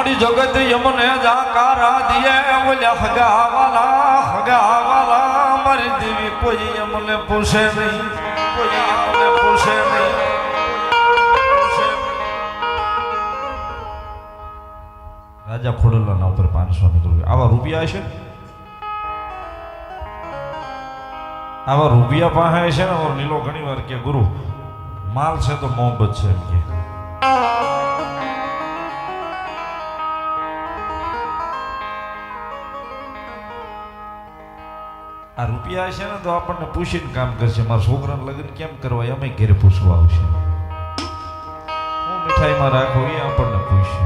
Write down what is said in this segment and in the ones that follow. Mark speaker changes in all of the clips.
Speaker 1: મારી જગત યમને જાકારા દિયે ઓલ્યા હગાવાલા મારી દેવી કોઈ યમને પૂછે નહીં, કોઈ યમને પૂછે નહીં. રાજા ખોડલના ઉપર 500 નીકળ્યું. આવા રૂપિયા છે, આવા રૂપિયા પાસે છે ને. નીલો ઘણી વાર કે ગુરુ માલ છે તો મોહબ્બત છે એમ કે. આ રૂપિયા છે ને તો આપણને પૂછીને કામ કરશે. મારા છોકરાને લગ્ન કેમ કરવા અમે ઘરે પૂછવા આવશે. હું મીઠાઈમાં રાખો એ આપણને પૂછશે.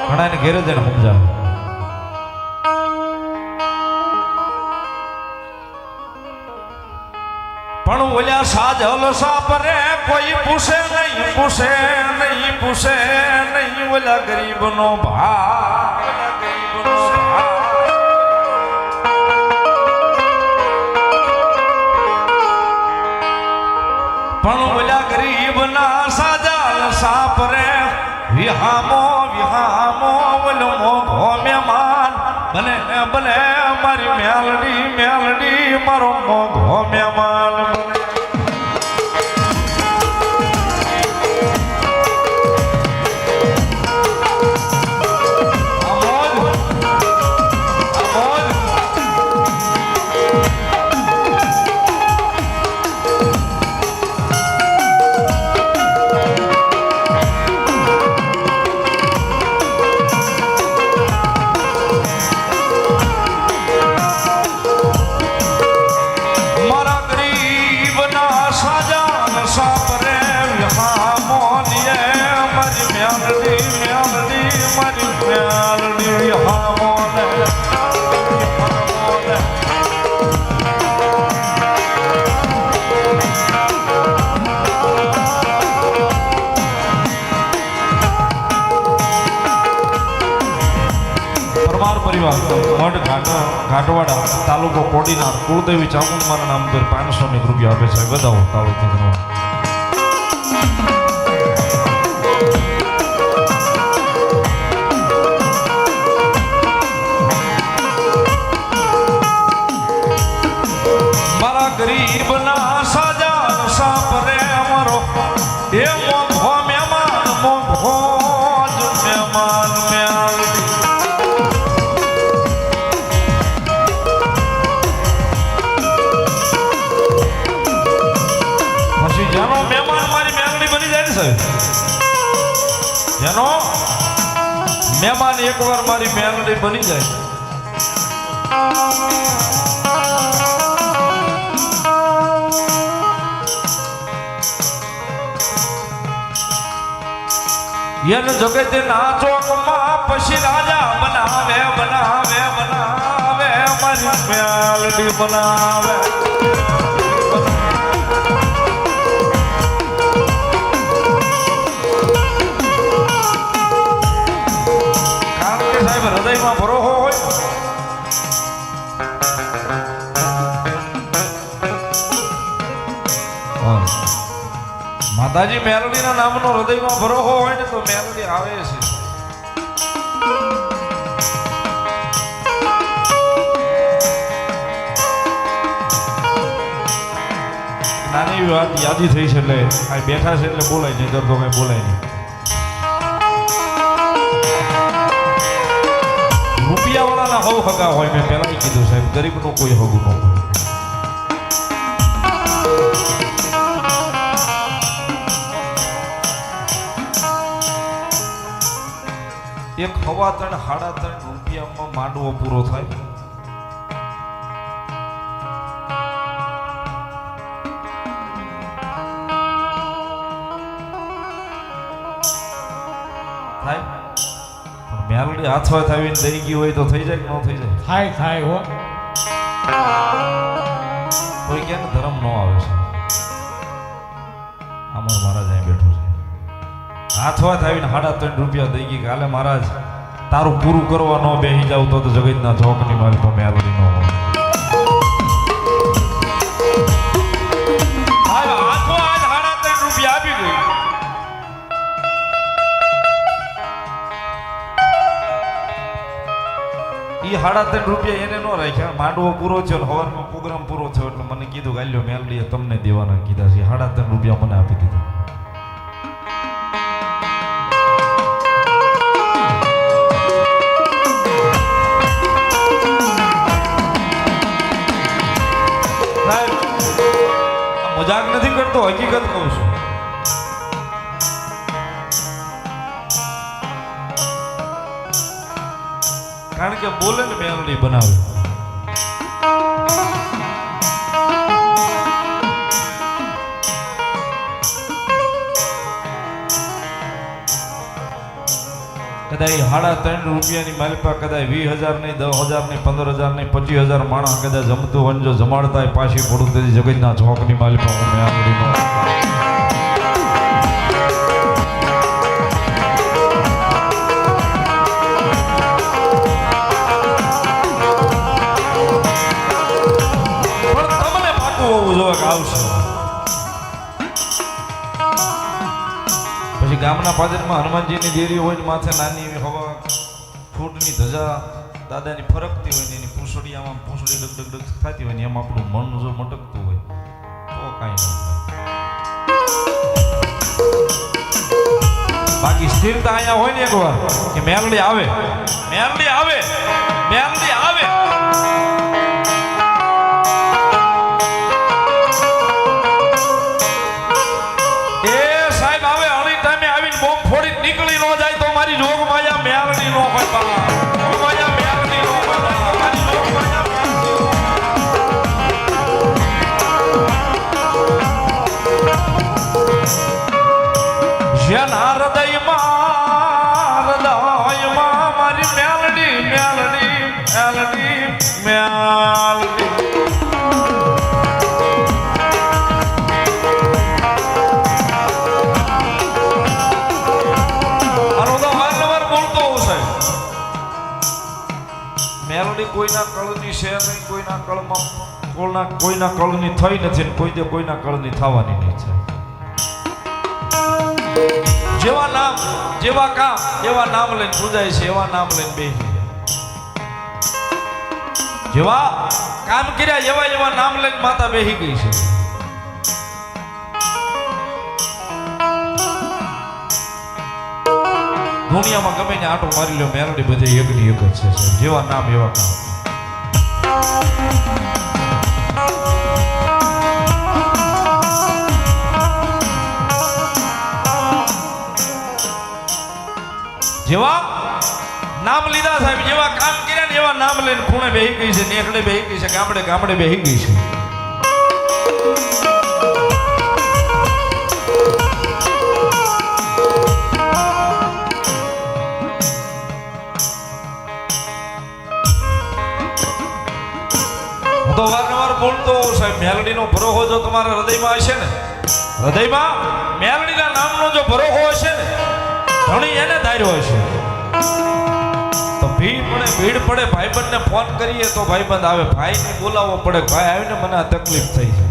Speaker 1: ઘણાને ઘેરે જઈને સમજાવે. પણ ઓલ્યા સાજલ સાપરે કોઈ પૂછે નહીં, પૂછે નહીં, પૂછે નહીં. ઓલા ગરીબનો ભાવ, પણ ઓલા ગરીબના સાજલ સાપરે વિહામો વિહામો ઓલો મોઘો મહેમાન બને બને મારી મેલડી મેલડી મારો મોઘો મહેમાન બને. મઢ ઘાટવાડા તાલુકો કોડીનાર કુળદેવી ચામુંડમાના નામ પર 500 રૂપિયા આપે છે. બતાવો તાલુકો. મારા ગરીબના સાજા સાપરે અમારો એ મોઘો મહેમાન, મોઘો જ મહેમાન મેલડી. જેનો મહેમાન મારી મેલડી બની જાય ને સાહેબ, જેનો મહેમાન એકવાર મારી મેલડી બની જાય, એને જગતે ના ચોકમાં પછી રાજા બનાવે બનાવે બનાવે મારી મેલડી બનાવે. હૃદયમાં ભરોહો હોય માતાજી મેલડીના નામનો હૃદયમાં ભરોહો હોય ને તો મેલડી આવે છે. નાની વાત યાદી થઈ છે એટલે આ બેઠા છે એટલે બોલાય નહીં, તો કઈ બોલાય નહીં. રૂપિયાવાળાના હવ હગા હોય. મેં પહેલા કીધું સાહેબ, ગરીબનું કોઈ હગું ન હોય. એક 3.5 રૂપિયામાં માંડવો પૂરો થાય. મેલડી હાથમાં આવીને દઈ ગઈ હોય તો થઈ જાય કે ન થઈ જાય?
Speaker 2: થાય થાય હો.
Speaker 1: કોઈ કે ધર્મ ન આવે છે. આમાં મહારાજ અહીં બેઠો છે, હાથમાં આવીને 3.5 રૂપિયા દઈ ગઈ કે હાલે મહારાજ તારું પૂરું કરવા ન બેસી જાવ તો જગતના જોકની મારી તો મેલડી ન હોય. હાથમાં 3.5 રૂપિયા આપી ગઈ. રૂપિયા એને ન રાખ્યા. માંડવો પૂરો થયો ને સવારમાં પ્રોગ્રામ પૂરો થયો એટલે મને કીધું કે આલ્યો મેલડીએ તમને દેવાના કીધા છે. 3.5 રૂપિયા મને આપી દીધા. મજાક નથી કરતો, હકીકત કહું છું. કારણ કે બોલે ને મેલડી બનાવે. કદાચ 3.5 રૂપિયાની માલિપા કદાચ 20,000 નહીં, 10,000 નહીં, 15,000 નહીં, 25,000 માણસ કદાચ જમતું વંજો જમાડતા પાછી પડું તેથી જગતના ચોકની માલિપા હું મેલડીનો. આવશે પછી ગામના પાદરમાં હનુમાનજીની દેરી હોય ને માથે નાની એવી હવા ફૂટની ધજા દાદાની ફરકતી હોય ને એની પૂંછડી આમાં પૂંછડી ડગ ડગ ડગ થતી હોય ને એમાં આપણું મન જો મટકતું હોય તો કાંઈ ન થાય. બાકી સ્થિરતા અહીંયા હોય ને એકવાર કે મેલડી આવે, મેલડી આવે, મેલડી આવે. નીકળી ન જાય તો મારી જોગ માયા મેલડી નો હોય બા. માયા મેલડી નો હોય બા. મારી જોગ માયા જેના હૃદયમાં મારી મેલડી મેલડી મેલડી મેલડી. મેલડી કોઈના કળની છે નહીં, કોઈના કળમાં કોઈના કળની થઈ નથી, કોઈ દે કોઈના કળની થવાની નહીં છે. જેવા નામ જેવા કામ એવા નામ લઈને પૂજાય છે, એવા નામ લઈને બેસી જાય. જેવા કામ કર્યા એવા એવા નામ લઈને માતા બેસી ગઈ છે. દુનિયામાં ગમે ને આટો મારી લો મેલડી બધે એકની એક જ છે. જેવા નામ એવા કામ. જેવા નામ લીધા સાહેબ, જેવા કામ કર્યા ને એવા નામ લઈને ખૂણે બેહી ગઈ છે, નેકડે બેહી ગઈ છે, ગામડે ગામડે બેહી ગઈ છે. તો વારંવાર બોલતો સાહેબ, મેલડીનો ભરોહો જો તમારા હૃદયમાં હશે ને, હૃદયમાં મેલડીના નામનો જો ભરોહો હશે ને, ઘણી એને ધાર્યો હશે તો ભીડ પડે ભાઈબંધને ફોન કરીએ તો ભાઈબંધ આવે, ભાઈને બોલાવવો પડે, ભાઈ આવીને મને આ તકલીફ થઈ છે.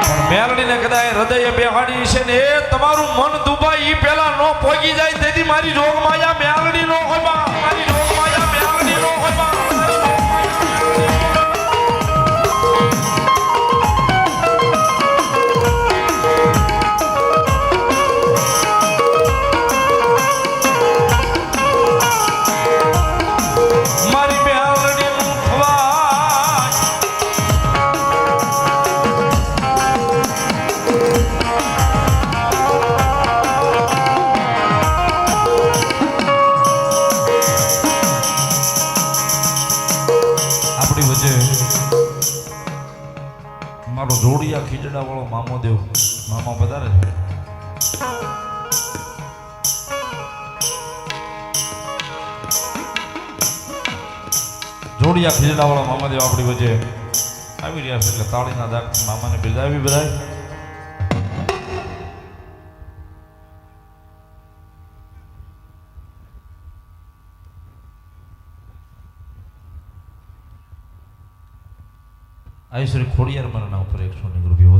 Speaker 1: પણ મેલડીને કદાચ હૃદય બેહાડી છે ને, એ તમારું મન દુબાઈ ઈ પેલા નો પોગી જાય તેથી મારી જોગ માયા મેલડી નો હોય બા. મારી જોગ માયા મેલડી નો હોય બા. મારો જોડિયા ખીજડા વાળો મામો દેવ, મામા પધારે છે. જોડિયા ખીજડા વાળા મામા દેવ આપણી વચ્ચે આવી રહ્યા છે એટલે તાળીના દાગ મામાને બિરદાવી બધાય. આ શ્રી ખોડિયાર માના ઉપર 100 રૂપિયા